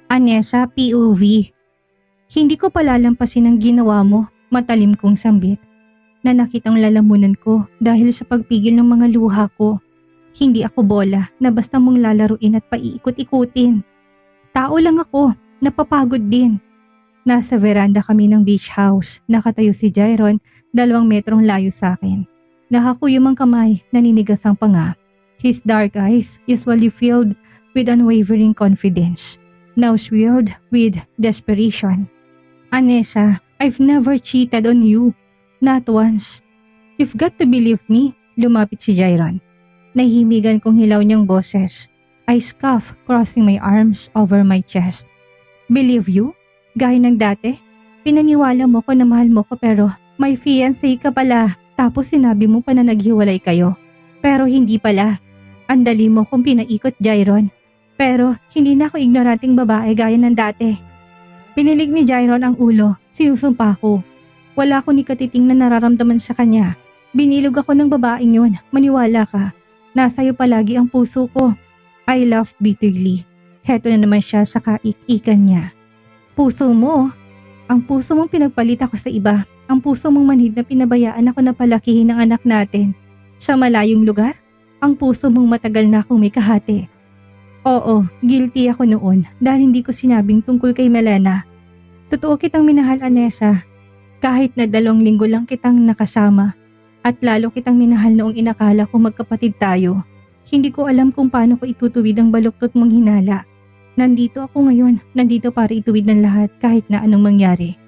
Anessa, POV. Hindi ko palalampasin ang ginawa mo, matalim kong sambit. Nanakit ang lalamunan ko dahil sa pagpigil ng mga luha ko. Hindi ako bola na basta mong lalaruin at paiikot-ikutin. Tao lang ako, napapagod din. Nasa veranda kami ng beach house, nakatayo si Jairon 2 metrong layo sa akin. Nakakuyom ang kamay, naninigas ang panga. His dark eyes, usually filled with unwavering confidence, now swirled with desperation. Anessa, I've never cheated on you. Not once. You've got to believe me, lumapit si Jairon. Nahihimigan kong hilaw niyang boses. I scoff, crossing my arms over my chest. Believe you? Gaya ng dati? Pinaniwala mo ko na mahal mo ko pero may fiancé ka pala tapos sinabi mo pa na naghiwalay kayo. Pero hindi pala. Ang dali mo kong pinaikot, Jairon. Pero hindi na ako ignoranting babae gaya ng dati. Pinilig ni Jairon ang ulo. Sinusumpa ko. Wala ko ni katiting na nararamdaman sa kanya. Binilog ako ng babaeng yun. Maniwala ka. Nasa'yo palagi ang puso ko. I laughed bitterly. Heto na naman siya sa kaik-ikan niya. Puso mo? Ang puso mong pinagpalit ako sa iba. Ang puso mong manhid na pinabayaan ako na palakihin ng anak natin. Sa malayong lugar? Ang puso mong matagal na akong may kahati. Oo, guilty ako noon dahil hindi ko sinabing tungkol kay Melena. Totoo kitang minahal, Anessa. Kahit na 2 linggo lang kitang nakasama at lalo kitang minahal noong inakala ko magkapatid tayo. Hindi ko alam kung paano ko itutuwid ang baluktot mong hinala. Nandito ako ngayon, nandito para ituwid ng lahat kahit na anong mangyari.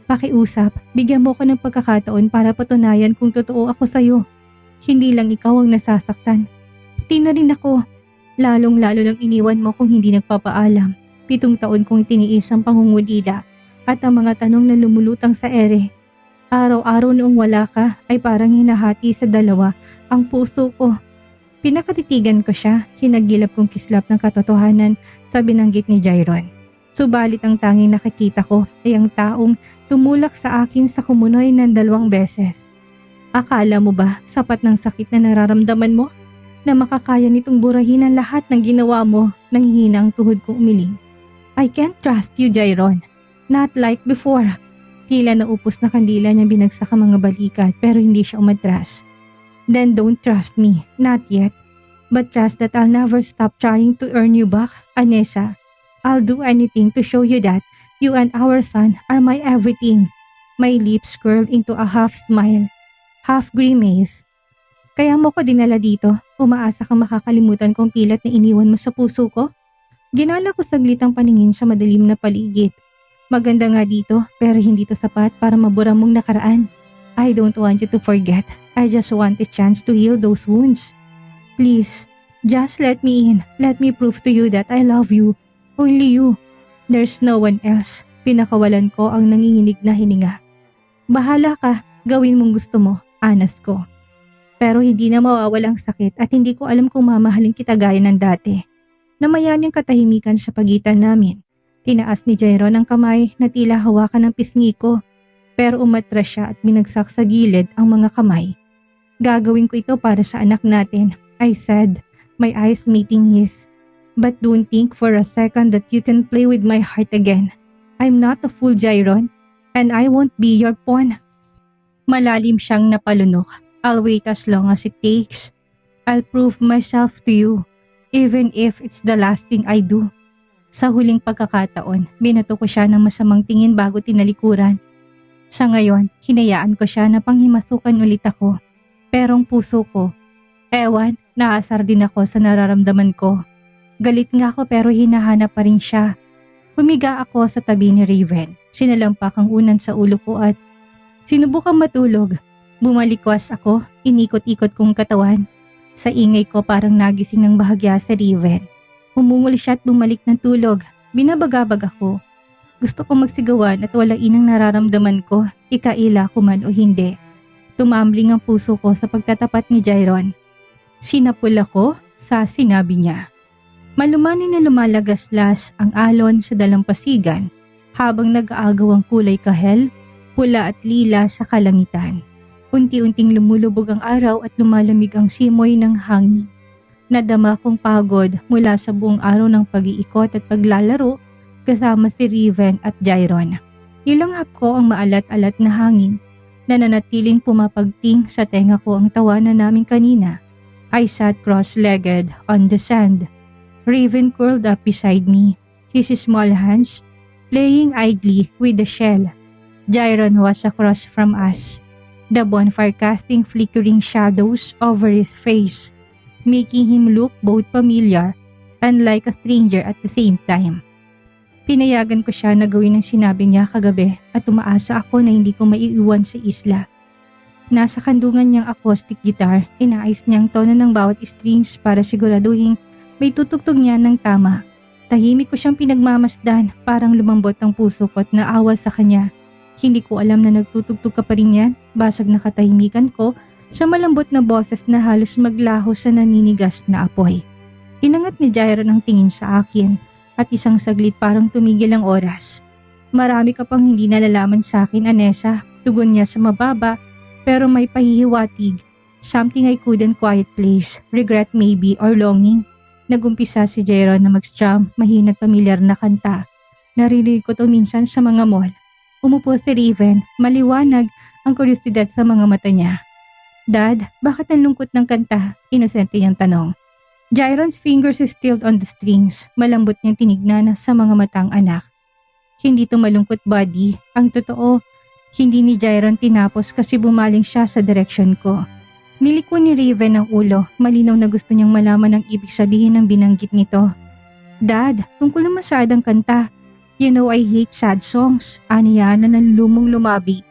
Pakiusap, bigyan mo ko ng pagkakataon para patunayan kung totoo ako sa'yo. Hindi lang ikaw ang nasasaktan. Pati na rin ako. Lalong-lalo nang iniwan mo kung hindi nagpapaalam. 7 taon kong itiniis ang pangungulila at ang mga tanong na lumulutang sa ere. Araw-araw noong wala ka ay parang hinahati sa 2 ang puso ko. Pinakatitigan ko siya, hinagilap kong kislap ng katotohanan sa binanggit ni Jairon. Subalit ang tanging nakikita ko ay ang taong tumulak sa akin sa kumunoy ng 2 beses. Akala mo ba sapat ng sakit na nararamdaman mo na makakaya nitong burahin ang lahat ng ginawa mo nang hihina ang tuhod kong umiling? I can't trust you, Jairon. Not like before. Tila naupos na kandila niya binagsak ang mga balikat pero hindi siya umatras. Then don't trust me, not yet. But trust that I'll never stop trying to earn you back, Anessa. I'll do anything to show you that you and our son are my everything. My lips curled into a half smile. Half grimace. Kaya mo ko dinala dito, umaasa kang makakalimutan kong pilat na iniwan mo sa puso ko? Ginala ko saglit ang paningin sa madilim na paligid. Maganda nga dito pero hindi to sapat para mabura mong nakaraan. I don't want you to forget. I just want a chance to heal those wounds. Please, just let me in. Let me prove to you that I love you. Only you. There's no one else. Pinakawalan ko ang nanginginig na hininga. Bahala ka, gawin mong gusto mo. Anas ko. Pero hindi na mawawalang sakit at hindi ko alam kung mamahalin kita gaya ng dati. Namayan yung katahimikan sa pagitan namin. Tinaas ni Jairon ang kamay na tila hawakan ng pisngi ko. Pero umatras siya at binagsak sa gilid ang mga kamay. Gagawin ko ito para sa anak natin, I said, my eyes meeting his. But don't think for a second that you can play with my heart again. I'm not a fool, Jairon, and I won't be your pawn. Malalim siyang napalunok. I'll wait as long as it takes. I'll prove myself to you, even if it's the last thing I do. Sa huling pagkakataon, binato ko siya ng masamang tingin bago tinalikuran. Sa ngayon, hinayaan ko siya na panghimasukan ulit ako. Pero ang puso ko, ewan, naasar din ako sa nararamdaman ko. Galit nga ako pero hinahanap pa rin siya. Humiga ako sa tabi ni Raven. Sinalampak ang unan sa ulo ko at sinubukang matulog. Bumalikwas ako, inikot-ikot kong katawan. Sa ingay ko parang nagising ng bahagya sa Raven. Humungol siya at bumalik ng tulog. Binabagabag ako. Gusto ko magsigawan at walain ang nararamdaman ko, ikaila ko man o hindi. Tumambling ang puso ko sa pagtatapat ni Jairon. Sinapul ako sa sinabi niya. Malumanin na lumalagaslas ang alon sa dalampasigan habang nag-aagaw ang kulay kahel, pula at lila sa kalangitan. Unti-unting lumulubog ang araw at lumalamig ang simoy ng hangin. Nadama kong pagod mula sa buong araw ng pag-iikot at paglalaro kasama si Riven at Jairon. Nilanghap ko ang maalat-alat na hangin na nanatiling pumapagting sa tenga ko ang tawanan namin kanina. I sat cross-legged on the sand. Riven curled up beside me, his small hands playing idly with the shell. Jairon was across from us, the bonfire casting flickering shadows over his face, making him look both familiar and like a stranger at the same time. Pinayagan ko siya na gawin ang sinabi niya kagabi at umaasa ako na hindi ko maiiwan sa isla. Nasa kandungan niyang acoustic guitar, inaayos niyang tono ng bawat strings para siguraduhin may tutugtog niya ng tama. Tahimik ko siyang pinagmamasdan, parang lumambot ang puso ko at naawa sa kanya. Hindi ko alam na nagtutugtog ka pa rin yan, basag na katahimikan ko sa malambot na boses na halos maglaho sa naninigas na apoy. Inangat ni Jairon ang tingin sa akin at isang saglit parang tumigil ang oras. Marami ka pang hindi nalalaman sa akin, Anessa, tugon niya sa mababa pero may pahihiwatig. Something I couldn't quite place, regret maybe or longing. Nagumpisa si Jairon na mag-strum mahina't pamilyar na kanta. Narinig ko to minsan sa mga mall. Umupo si Riven, maliwanag ang kuryosidad sa mga mata niya. Dad, bakit ang lungkot ng kanta? Inosente niyang tanong. Jairon's fingers stilled on the strings. Malambot niyang tinignan sa mga matang anak. Hindi to malungkot, buddy. Ang totoo, hindi ni Jairon tinapos kasi bumaling siya sa direksyon ko. Niliko ni Riven ang ulo, malinaw na gusto niyang malaman ang ibig sabihin ng binanggit nito. Dad, tungkol naman sa adang kanta. You know I hate sad songs. Aniya na lumong lumabi.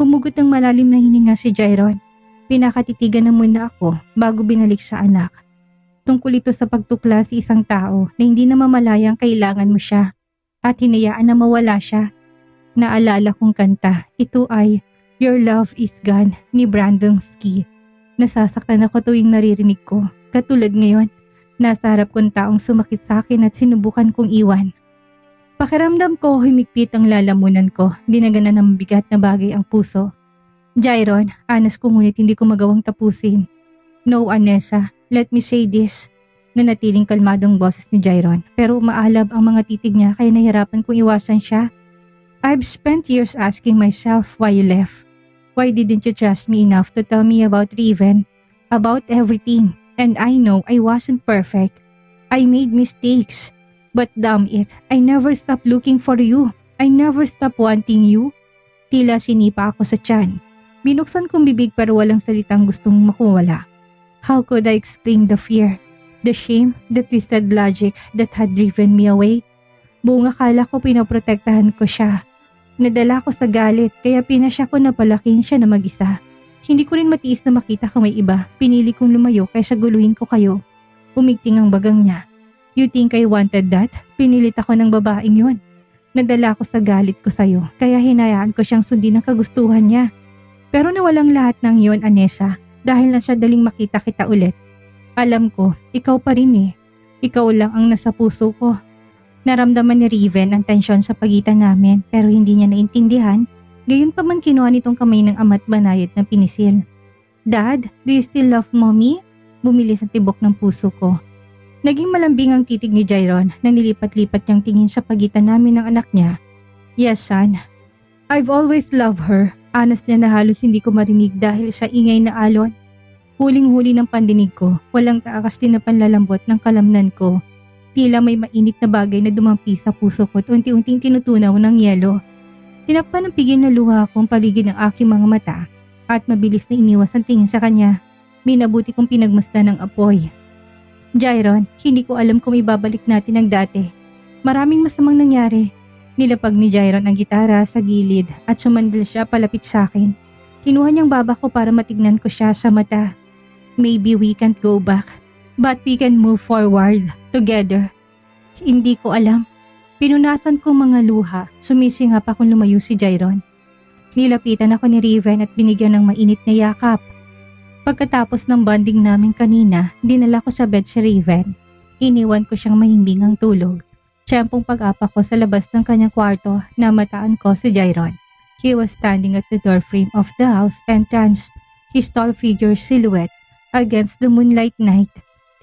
Humugot ng malalim na hininga si Jairon. Pinakatitigan na muna ako bago binalik sa anak. Tungkol ito sa pagtukla sa isang tao na hindi na mamalayang kailangan mo siya at hinayaan na mawala siya. Naalala kong kanta, ito ay Your Love Is Gone ni Brandon Ski. Nasasaktan ako tuwing naririnig ko. Katulad ngayon, nasa harap kong taong sumakit sa akin at sinubukan kong iwan. Pakiramdam ko humigpit ang lalamunan ko, dinagana ng mabigat na bagay ang puso. Jairon, anas ko ngunit hindi ko magawang tapusin. No, Anessa, let me say this. Nanatiling kalmadong boses ni Jairon pero umaalab ang mga titig niya kaya nahirapan kong iwasan siya. I've spent years asking myself why you left. Why didn't you trust me enough to tell me about Riven? About everything. And I know I wasn't perfect. I made mistakes. But damn it, I never stopped looking for you. I never stopped wanting you. Tila sinipa ako sa tiyan. Binuksan kong bibig pero walang salitang gustong makuwala. How could I explain the fear, the shame, the twisted logic that had driven me away? Buong akala ko pinoprotektahan ko siya. Nadala ko sa galit kaya pinasya ko na palaking siya na mag-isa. Hindi ko rin matiis na makita kung may iba. Pinili kong lumayo kaysa guluhin ko kayo. Umigting ang bagang niya. You think I wanted that? Pinilit ako ng babaeng yun. Nadala ko sa galit ko sa'yo kaya hinayaan ko siyang sundin ang kagustuhan niya. Pero nawalang lahat ng yun, Anessa, dahil na siya daling makita kita ulit. Alam ko, ikaw pa rin eh. Ikaw lang ang nasa puso ko. Naramdaman ni Riven ang tensyon sa pagitan namin pero hindi niya naintindihan. Gayon pa man kinuha nitong kamay ng ama't banayad na pinisil. Dad, do you still love mommy? Bumilis ang tibok ng puso ko. Naging malambing ang titig ni Jairon na nilipat-lipat niyang tingin sa pagitan namin ng anak niya. Yes, son. I've always loved her. Anas niya na halos hindi ko marinig dahil sa ingay na alon. Huling-huli ng pandinig ko, walang taakas din na panlalambot ng kalamnan ko. Tila may mainit na bagay na dumampi sa puso ko at unti-unting tinutunaw ng yelo. Tinakpan ng pigil na luha akong paligid ng aking mga mata at mabilis na iniwas ang tingin sa kanya. Minabuti kong pinagmasdan ng apoy. Jairon, hindi ko alam kung ibabalik natin ang dati. Maraming masamang nangyari. Nilapag ni Jairon ang gitara sa gilid at sumandal siya palapit sa akin. Kinuha niyang baba ko para matignan ko siya sa mata. Maybe we can't go back, but we can move forward together. Hindi ko alam. Pinunasan ko mga luha, sumisingap akong lumayo si Jairon. Nilapitan ako ni Riven at binigyan ng mainit na yakap. Pagkatapos ng bonding namin kanina, dinala ko sa bed si Riven. Iniwan ko siyang mahimbing ang tulog. Tiyempong pag-apa ko sa labas ng kanyang kwarto na mataan ko si Jairon. He was standing at the doorframe of the house entrance, his tall figure silhouette against the moonlight night.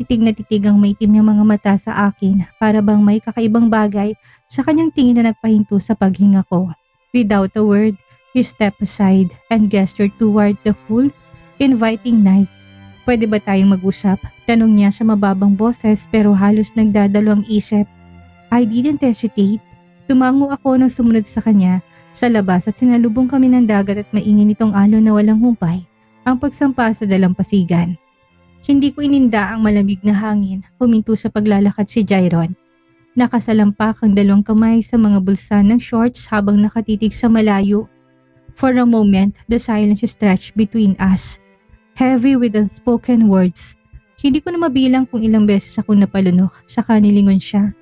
Titig na titig ang maitim niyang mga mata sa akin para bang may kakaibang bagay sa kanyang tingin na nagpahinto sa paghinga ko. Without a word, he stepped aside and gestured toward the cool, inviting night. Pwede ba tayong mag-usap? Tanong niya sa mababang boses pero halos nagdadalo ang isip. I didn't hesitate. Tumango ako nang sumunod sa kanya sa labas at sinalubong kami ng dagat at maingin nitong alon na walang humpay ang pagsampa sa dalampasigan. Hindi ko ininda ang malamig na hangin, huminto sa paglalakad si Jairon. Nakasalampak ang dalawang kamay sa mga bulsa ng shorts habang nakatitig sa malayo. For a moment, the silence stretched between us, heavy with unspoken words. Hindi ko na mabilang kung ilang beses ako napalunok, saka nilingon siya.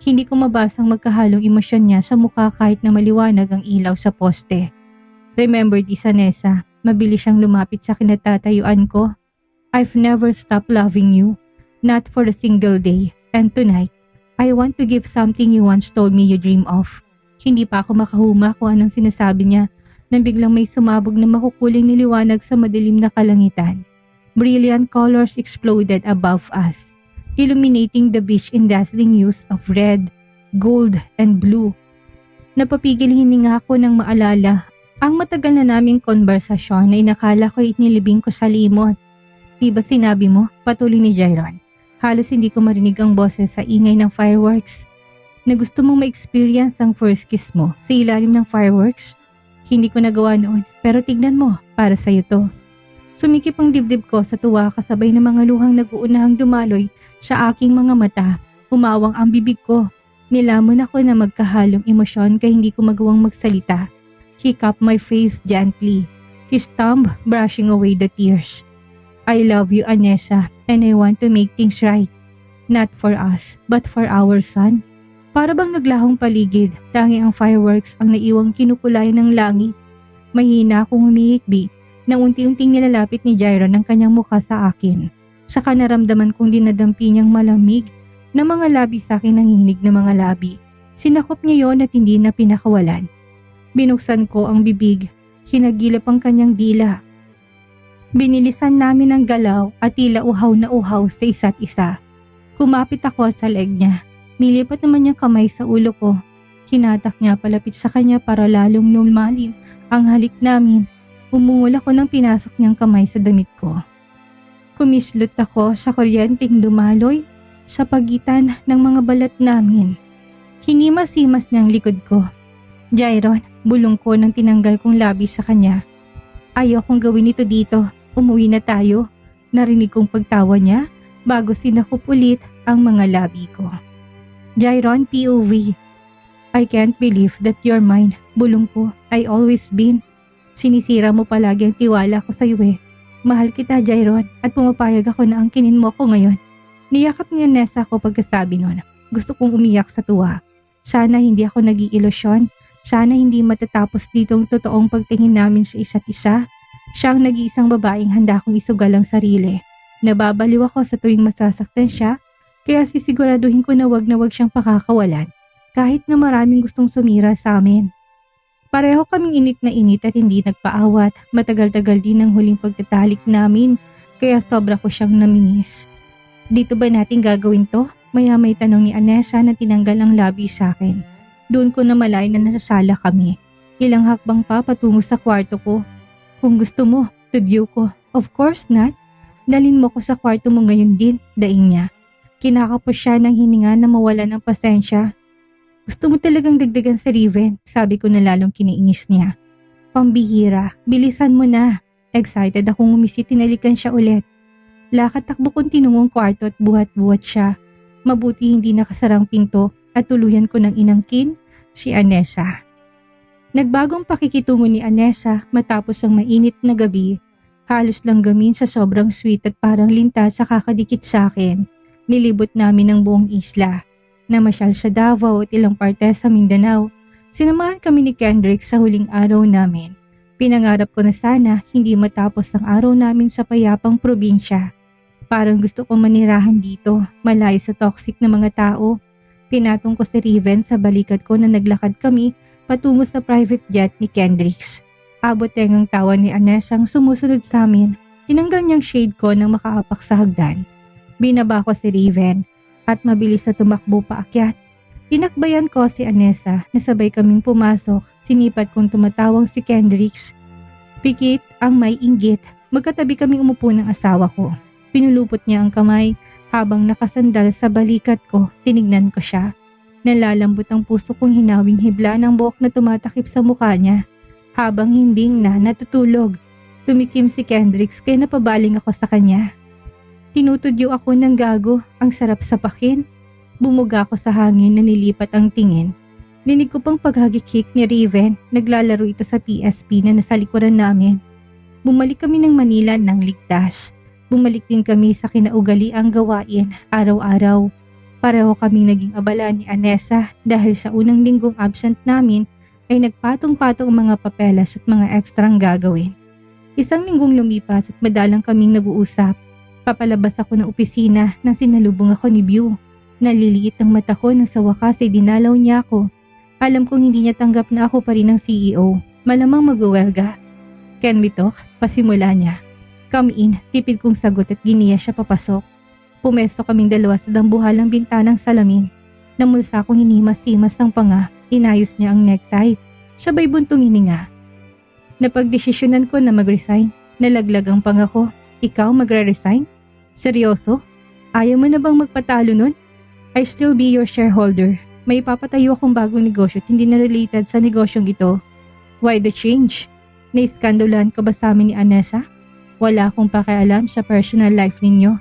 Hindi ko mabasang magkahalong emosyon niya sa mukha kahit na maliwanag ang ilaw sa poste. Remember this, Anessa, mabilis siyang lumapit sa kinatatayuan ko. I've never stopped loving you, not for a single day, and tonight, I want to give something you once told me you dream of. Hindi pa ako makahuma kung anong sinasabi niya nang biglang may sumabog na makukuling niliwanag sa madilim na kalangitan. Brilliant colors exploded above us, illuminating the beach in dazzling hues of red, gold, and blue. Napapigil hininga ako nang maalala ang matagal na naming konversasyon na inakala ko inilibing ko sa limot. Di ba sinabi mo? Patuloy ni Jairon. Halos hindi ko marinig ang boses sa ingay ng fireworks. Na gusto mong ma-experience ang first kiss mo sa ilalim ng fireworks? Hindi ko nagawa noon, pero tignan mo, para sa'yo to. Sumikip ang dibdib ko sa tuwa kasabay ng mga luhang nag-uunahang dumaloy sa aking mga mata. Umawang ang bibig ko. Nilamon ako na magkahalong emosyon kaya hindi ko magawang magsalita. He cupped my face gently, his thumb brushing away the tears. I love you, Anessa, and I want to make things right. Not for us, but for our son. Para bang naglahong paligid, tangi ang fireworks ang naiwang kinukulay ng langit. Mahina akong humihikbi nang unti-unting nilalapit ni Jairon ang kanyang mukha sa akin. Saka naramdaman kong dinadampi niyang malamig na mga labi sa akin nanginig na mga labi. Sinakop niya yon at hindi na pinakawalan. Binuksan ko ang bibig, hinagilap ang kanyang dila. Binilisan namin ang galaw at tila uhaw na uhaw sa isa't isa. Kumapit ako sa leg niya. Nilipat naman niyang kamay sa ulo ko. Hinatak niya palapit sa kanya para lalong lumalim ang halik namin. Umungol ako nang pinasok niyang kamay sa damit ko. Kumislot ako sa kuryenteng dumaloy sa pagitan ng mga balat namin. Hinimas-himas niyang likod ko. Jairon, bulong ko nang tinanggal kong labi sa kanya. Ayaw kong gawin ito dito. Umuwi na tayo. Narinig kong pagtawa niya bago sinakop ulit ang mga labi ko. Jairon, POV. I can't believe that you're mine. Bulong ko. I always been. Sinisira mo palagi ang tiwala ko sa iyo eh. Mahal kita, Jairon, at pumapayag ako na angkinin mo ako ngayon. Niyakap niya Nessa ako pagkasabi nun. Gusto kong umiyak sa tuwa. Sana hindi ako nag-iilusyon. Sana hindi matatapos ditong totoong pagtingin namin sa isa't isa. Siya ang nag-iisang babaeng handa kong isugal ang sarili. Nababaliw ako sa tuwing masasaktan siya, kaya sisiguraduhin ko na wag siyang pakakawalan, kahit na maraming gustong sumira sa amin. Pareho kaming init na init at hindi nagpaawat. Matagal-tagal din ang huling pagtatalik namin, kaya sobra ko siyang naminis. Dito ba natin gagawin to? Maya may tanong ni Anessa na tinanggal ang labi sa akin. Doon ko na malay na nasa sala kami. Ilang hakbang pa patungo sa kwarto ko. Kung gusto mo, tudyo ko. Of course not. Dalin mo ko sa kwarto mo ngayon din, daing niya. Kinakapos siya ng hininga na mawala ng pasensya. Gusto mo talagang dagdagan sa Riven, sabi ko na lalong kiniinis niya. Pambihira, bilisan mo na. Excited akong umisit, tinalikan siya ulit. Lakad takbo kong tinungong kwarto at buhat-buhat siya. Mabuti hindi nakasarang pinto at tuluyan ko ng inangkin si Anessa. Nagbagong pakikitungo ni Anessa matapos ang mainit na gabi. Halos langgamin sa sobrang sweet at parang linta sa kakadikit sa akin. Nilibot namin ang buong isla. Namasyal sa Davao at ilang parte sa Mindanao. Sinamahan kami ni Kendrick sa huling araw namin. Pinangarap ko na sana hindi matapos ang araw namin sa payapang probinsya. Parang gusto ko manirahan dito, malayo sa toxic na mga tao. Pinatong ko si Riven sa balikat ko na naglakad kami patungo sa private jet ni Kendricks. Abot ang tawa ni Anessa ang sumusunod sa amin. Tinanggal niyang shade ko nang makaapak sa hagdan. Binaba ko si Raven at mabilis na tumakbo paakyat. Tinakbayan ko si Anessa na sabay kaming pumasok. Sinipat kong tumatawang si Kendricks. Pikit ang may inggit. Magkatabi kaming umupo ng asawa ko. Pinulupot niya ang kamay habang nakasandal sa balikat ko. Tinignan ko siya. Nalalambot ang puso kong hinawing hibla ng buhok na tumatakip sa mukha niya. Habang himbing na natutulog. Tumikim si Kendricks kaya napabaling ako sa kanya. Tinutudyo ako ng gago. Ang sarap sapakin. Bumuga ako sa hangin na nilipat ang tingin. Dinig ko pang paghagikik ni Raven. Naglalaro ito sa PSP na nasa likuran namin. Bumalik kami ng Manila ng ligtas. Bumalik din kami sa kinaugaliang gawain araw-araw. Pareho kaming naging abala ni Anessa dahil sa unang linggong absent namin ay nagpatong-patong ang mga papelas at mga ekstrang gagawin. Isang linggong lumipas at madalang kaming nag-uusap. Papalabas ako ng opisina nang sinalubong ako ni Beau. Naliliit ang mata ko nang sa wakas ay dinalaw niya ako. Alam kong hindi niya tanggap na ako pa rin ang CEO. Malamang mag-uwelga. Can we talk? Pasimula niya. Come in, tipid kong sagot at giniya siya papasok. Pumesto kaming dalawa sa dambuhalang bintanang salamin. Namulsa akong hinimas-himas ang panga. Inayos niya ang necktie. Sabay buntong hininga. Napagdesisyonan ko na mag-resign. Nalaglag ang panga ko. Ikaw magre-resign? Seryoso? Ayaw mo na bang magpatalo nun? I still be your shareholder. May ipapatayo akong bagong negosyo at hindi na related sa negosyong ito. Why the change? Naiskandulahan ka ba sa amin ni Anessa? Wala akong pakialam sa personal life ninyo.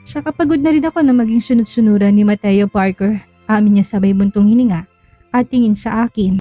Saka pagod na rin ako na maging sunod-sunuran ni Mateo Parker. Amin niya sabay buntong hininga at tingin sa akin.